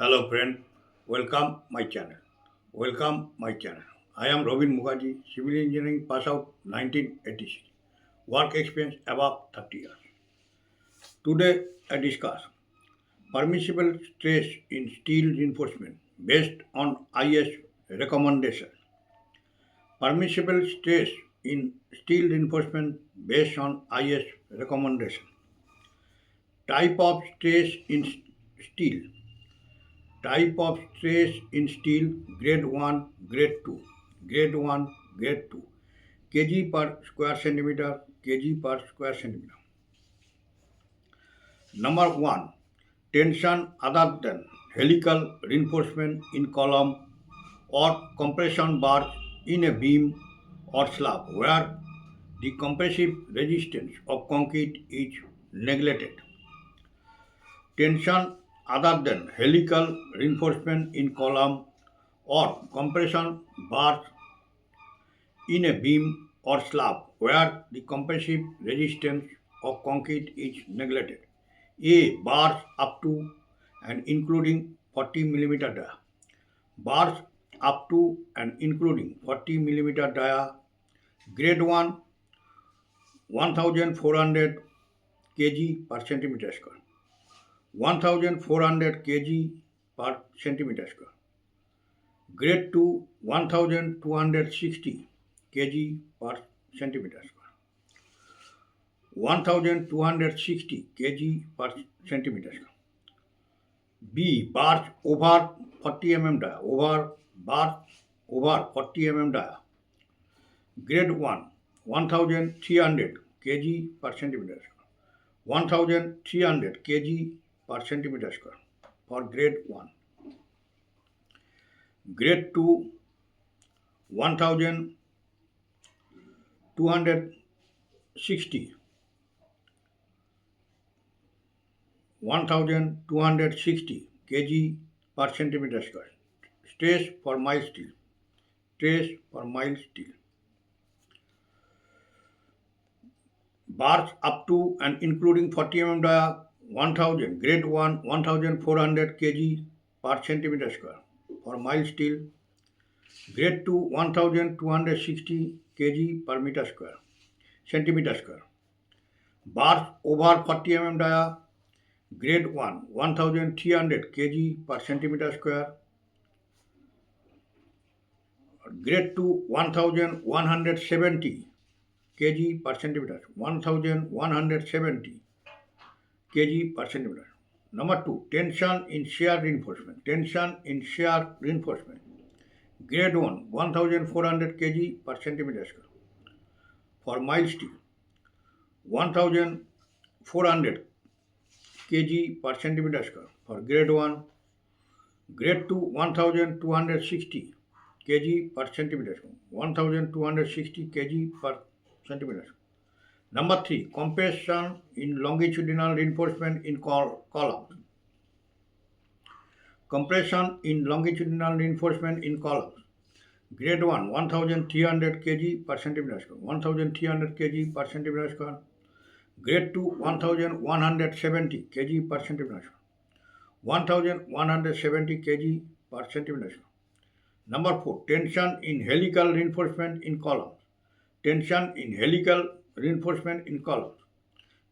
Hello friend, welcome my channel. Welcome my channel. I am Robin Mukherjee, civil engineering pass out 1986. Work experience above 30 years. Today I discuss permissible stress in steel reinforcement based on IS recommendation. Permissible stress in steel reinforcement based on IS recommendation. Type of stress in steel. Type of stress in steel grade 1, grade 2, grade 1, grade 2, kg per square centimeter, kg per square centimeter. Number 1, tension other than helical reinforcement in column or compression bars in a beam or slab where the compressive resistance of concrete is neglected. Tension other than helical reinforcement in column or compression bars in a beam or slab where the compressive resistance of concrete is neglected. A. Bars up to and including 40 millimeter dia. Bars up to and including 40 millimeter dia. Grade 1 1400 kg per centimeter square. 1400 kg per centimeter square. Grade 2 1260 kg per centimeter square. 1260 kg per centimeter square. B. Bars over 40 dia. Bars over 40 dia. Grade 1 1300 kg per centimeter square. 1300 kg per centimeter square for grade 1. Grade 2 1260 1260 kg per centimeter square. Stress for mild steel. Stress for mild steel. Bars up to and including 40 dia 1000. Grade 1 1400 kg per centimeter square for mild steel. Grade 2 1260 kg per meter square centimeter square. Bars over 40 dia. Grade 1 1300 kg per centimeter square. Grade 2 1170 kg per centimeter. 1170 kg per centimeter. Number 2, tension in shear reinforcement. Tension in shear reinforcement. Grade 1 1400 kg per centimeter square. For mild steel 1400 kg per centimeter square for grade 1. Grade 2 1260 kg per centimeter square. 1260 kg per centimeter square. Number 3, compression in longitudinal reinforcement in columns. Compression in longitudinal reinforcement in columns. Grade 1 1300 kg per centimeter square. 1300 kg per centimeter square. Grade 2 1170 kg per centimeter square. 1170 kg per centimeter square. Number 4, tension in helical reinforcement in columns. Tension in helical reinforcement in columns.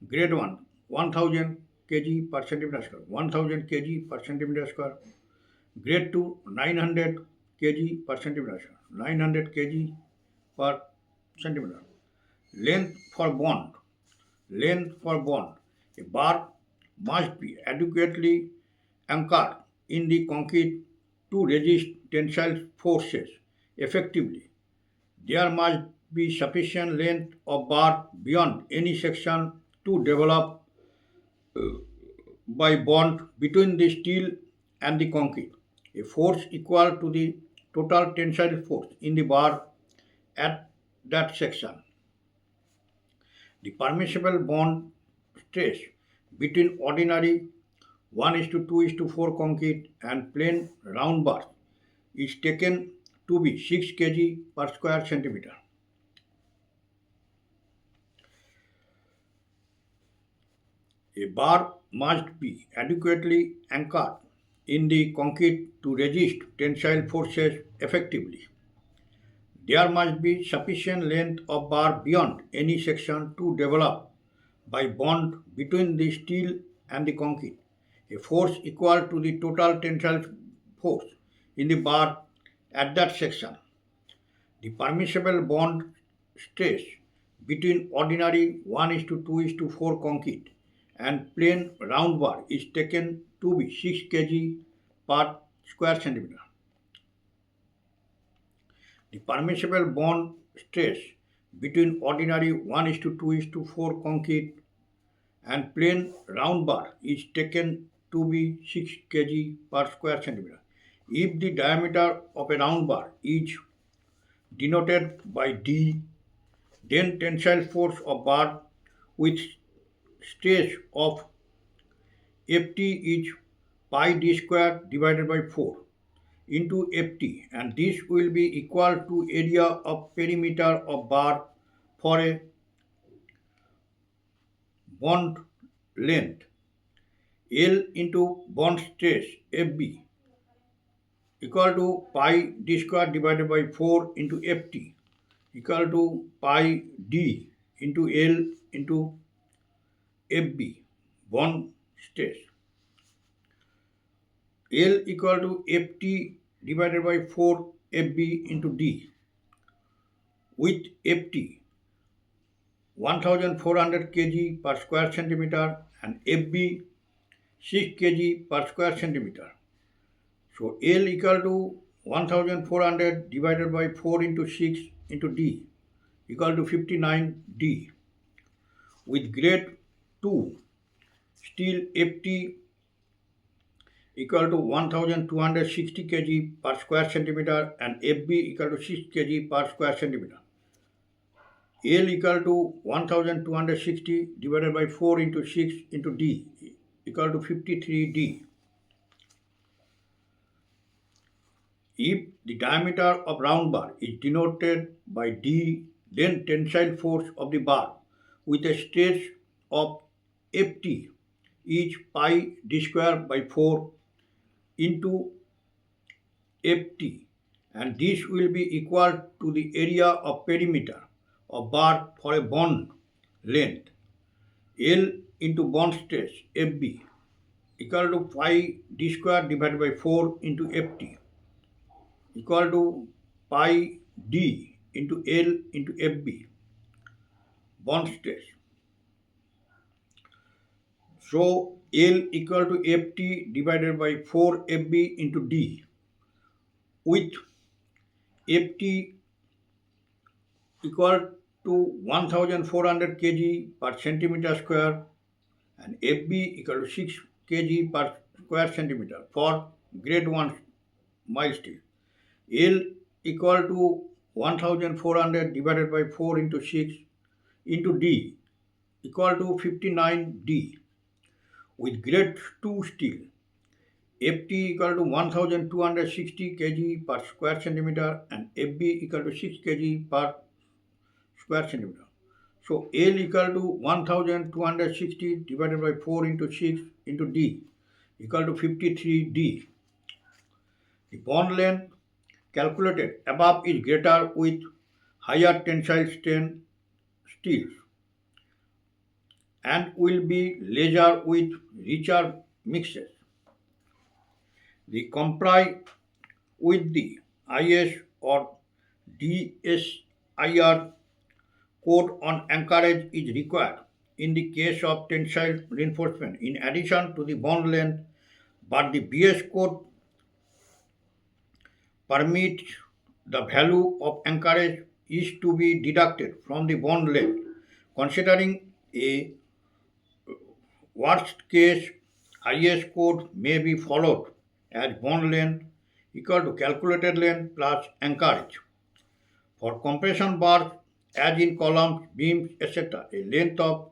Grade 1 1000 kg per centimeter square. 1000 kg per centimeter square. Grade 2 900 kg per centimeter square. 900 kg per centimeter. Length for bond. Length for bond. A bar must be adequately anchored in the concrete to resist tensile forces effectively. There must be sufficient length of bar beyond any section to develop by bond between the steel and the concrete. A force equal to the total tensile force in the bar at that section. The permissible bond stress between ordinary 1:2:4 concrete and plain round bars is taken to be 6 kg per square centimeter. A bar must be adequately anchored in the concrete to resist tensile forces effectively. There must be sufficient length of bar beyond any section to develop by bond between the steel and the concrete, a force equal to the total tensile force in the bar at that section. The permissible bond stress between ordinary 1 is to 2 is to 4 concrete and plain round bar is taken to be 6 kg per square centimeter. The permissible bond stress between ordinary 1 is to 2 is to 4 concrete and plain round bar is taken to be 6 kg per square centimeter. If the diameter of a round bar is denoted by D, then tensile force of bar with stress of Ft is pi d square divided by 4 into Ft, and this will be equal to area of perimeter of bar for a bond length L into bond stress Fb equal to pi d square divided by 4 into Ft equal to pi d into L into Fb bond stress. L equal to Ft divided by 4 Fb into d with Ft 1400 kg per square centimeter and Fb 6 kg per square centimeter. So L equal to 1400 divided by 4 into 6 into d equal to 59 d with grade 2 steel Ft equal to 1260 kg per square centimeter and Fb equal to 6 kg per square centimeter. L equal to 1260 divided by 4 into 6 into d equal to 53 d. If the diameter of round bar is denoted by d, then tensile force of the bar with a stress of Ft is pi d square by 4 into Ft, and this will be equal to the area of perimeter of bar for a bond length L into bond stress Fb equal to pi d square divided by 4 into Ft equal to pi d into L into Fb bond stress. So L equal to Ft divided by 4 Fb into d with Ft equal to 1400 kg per centimeter square and Fb equal to 6 kg per square centimeter for grade 1 mild steel. L equal to 1400 divided by 4 into 6 into d equal to 59 d with grade 2 steel. Ft equal to 1260 kg per square centimeter and Fb equal to 6 kg per square centimeter. So L equal to 1260 divided by 4 into 6 into d equal to 53 d. The bond length calculated above is greater with higher tensile strength steels and will be lesser with richer mixes. They comply with the IS or DSIR code on anchorage is required in the case of tensile reinforcement in addition to the bond length, but the BS code permits the value of anchorage is to be deducted from the bond length, considering a worst case IS code may be followed as bond length equal to calculated length plus anchorage. For compression bars, as in columns, beams, etc., a length of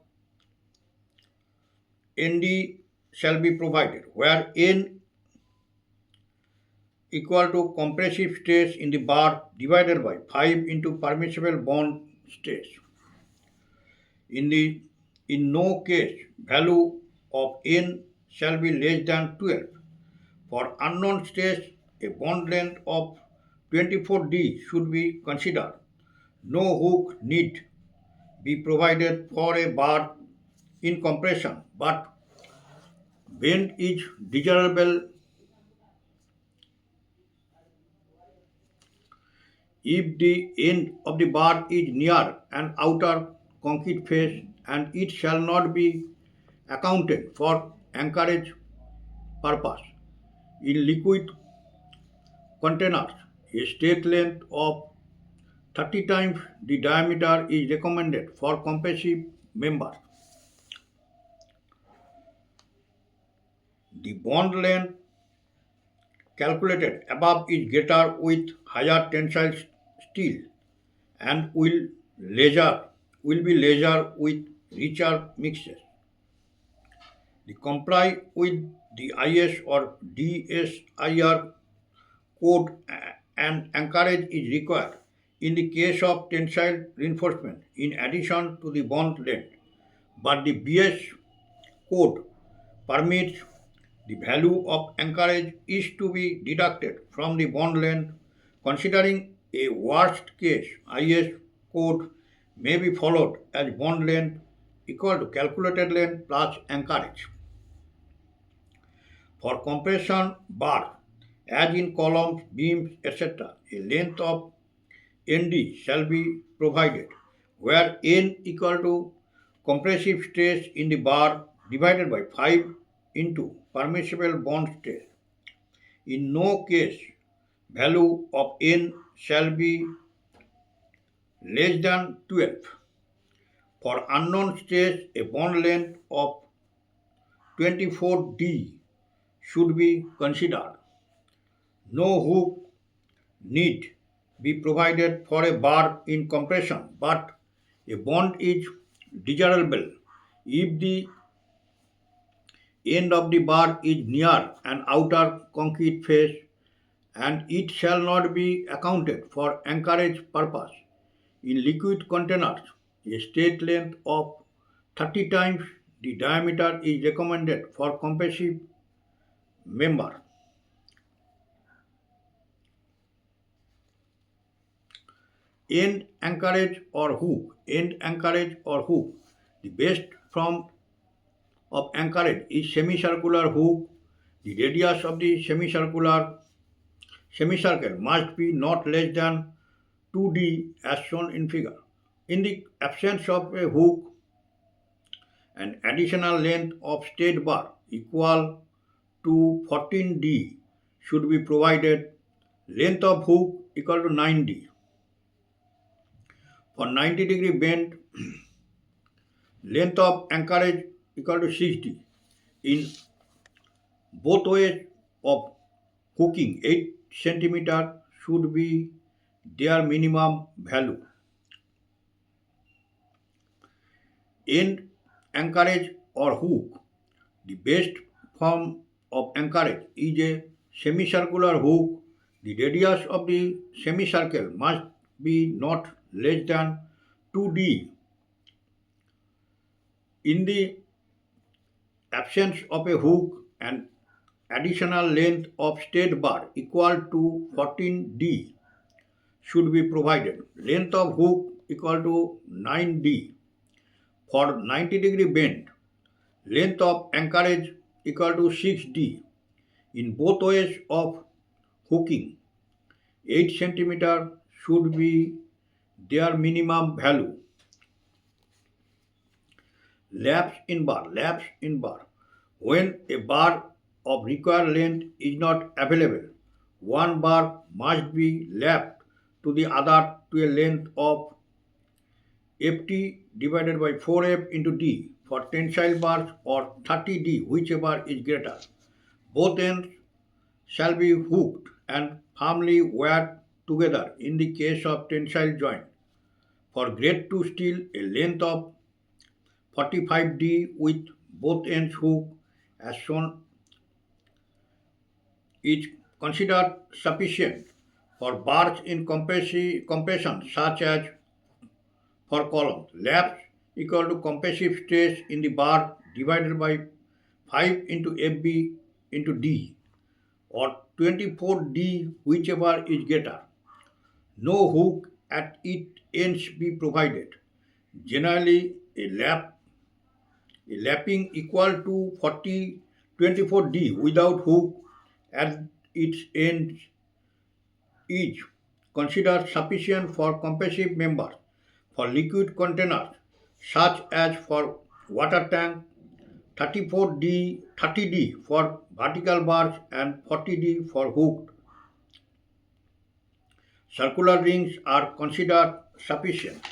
ND shall be provided, where N equal to compressive stress in the bar divided by 5 into permissible bond stress. In no case value of N shall be less than 12, For unknown stress, a bond length of 24D should be considered. No hook need be provided for a bar in compression, but bend is desirable if the end of the bar is near an outer concrete face, and it shall not be accounted for anchorage purpose. In liquid containers, a straight length of 30 times the diameter is recommended for compressive members. The bond length calculated above is greater with higher tensile steel and will be larger with richer mixes. The comply with the IS or DSIR code and anchorage is required in the case of tensile reinforcement in addition to the bond length, but the BS code permits the value of anchorage is to be deducted from the bond length. Considering a worst case, IS code may be followed as bond length equal to calculated length plus anchorage. For compression bar, as in columns, beams, etc., a length of ND shall be provided, where N equal to compressive stress in the bar divided by 5 into permissible bond stress. In no case, value of N shall be less than 12. For unknown stress, a bond length of 24D should be considered. No hook need be provided for a bar in compression, but a bond is desirable if the end of the bar is near an outer concrete face, and it shall not be accounted for anchorage purpose. In liquid containers, a straight length of 30 times the diameter is recommended for compressive member. End anchorage or hook. End anchorage or hook. The best form of anchorage is semicircular hook. The radius of the semicircle must be not less than 2D as shown in figure. In the absence of a hook, an additional length of straight bar equal to 14D should be provided. Length of hook equal to 9D. For 90-degree bend, length of anchorage equal to 60. In both ways of hooking, 8 centimeter should be their minimum value. End anchorage or hook. The best form of anchorage is a semicircular hook. The radius of the semicircle must be not less than 2D. In the absence of a hook, an additional length of straight bar equal to 14D should be provided. Length of hook equal to 9D. For 90-degree bend, length of anchorage equal to 6D. In both ways of hooking, 8 centimeter should be their minimum value. Laps in bar. Laps in bar. When a bar of required length is not available, one bar must be lapped to the other to a length of Ft divided by 4F into D for tensile bars or 30D, whichever is greater. Both ends shall be hooked and firmly wired together in the case of tensile joint. For grade 2 steel, a length of 45D with both ends hooked as shown is considered sufficient. For bars in compression such as for columns, laps equal to compressive stress in the bar divided by 5 into Fb into D or 24D, whichever is greater. No hook at its ends be provided. Generally, a lapping equal to 24D without hook at its ends is considered sufficient for compressive members. For liquid containers, such as for water tank, 30D for vertical bars and 40D for hooked. Circular rings are considered sufficient.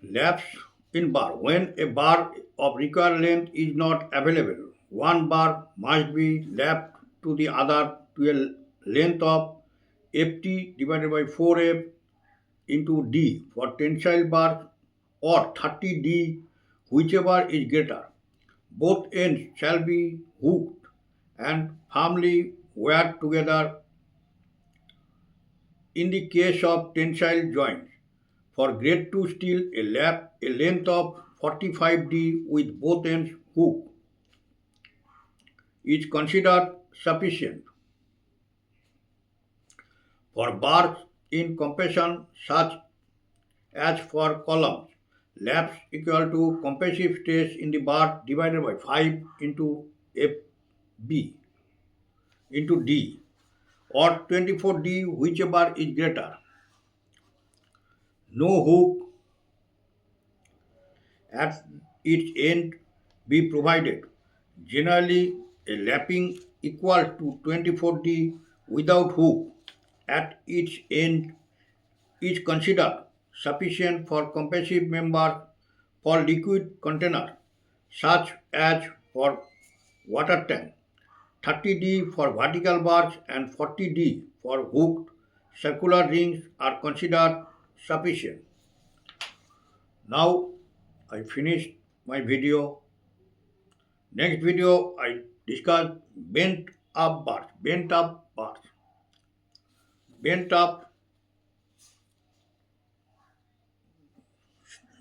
Laps in bar. When a bar of required length is not available, one bar must be lapped to the other to a length of Ft divided by 4F into D for tensile bars or 30D, whichever is greater. Both ends shall be hooked and firmly wired together in the case of tensile joints. For grade 2 steel, a length of 45D with both ends hooked is considered sufficient. For bars in compression, such as for columns, laps equal to compressive stress in the bar divided by 5 into FB into D or 24D, whichever is greater. No hook at its end be provided. Generally, a lapping equal to 24D without hook at its end is considered sufficient for compressive members for liquid container, such as for water tank. 30D for vertical bars and 40D for hooked circular rings are considered sufficient. Now I finished my video. Next video I discuss bent up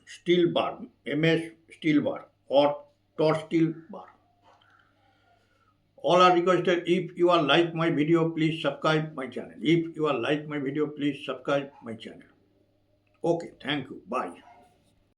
steel bar, MS steel bar or torch steel bar. All are requested. If you are like my video, please subscribe my channel. If you are like my video, please subscribe my channel. Okay, thank you. Bye.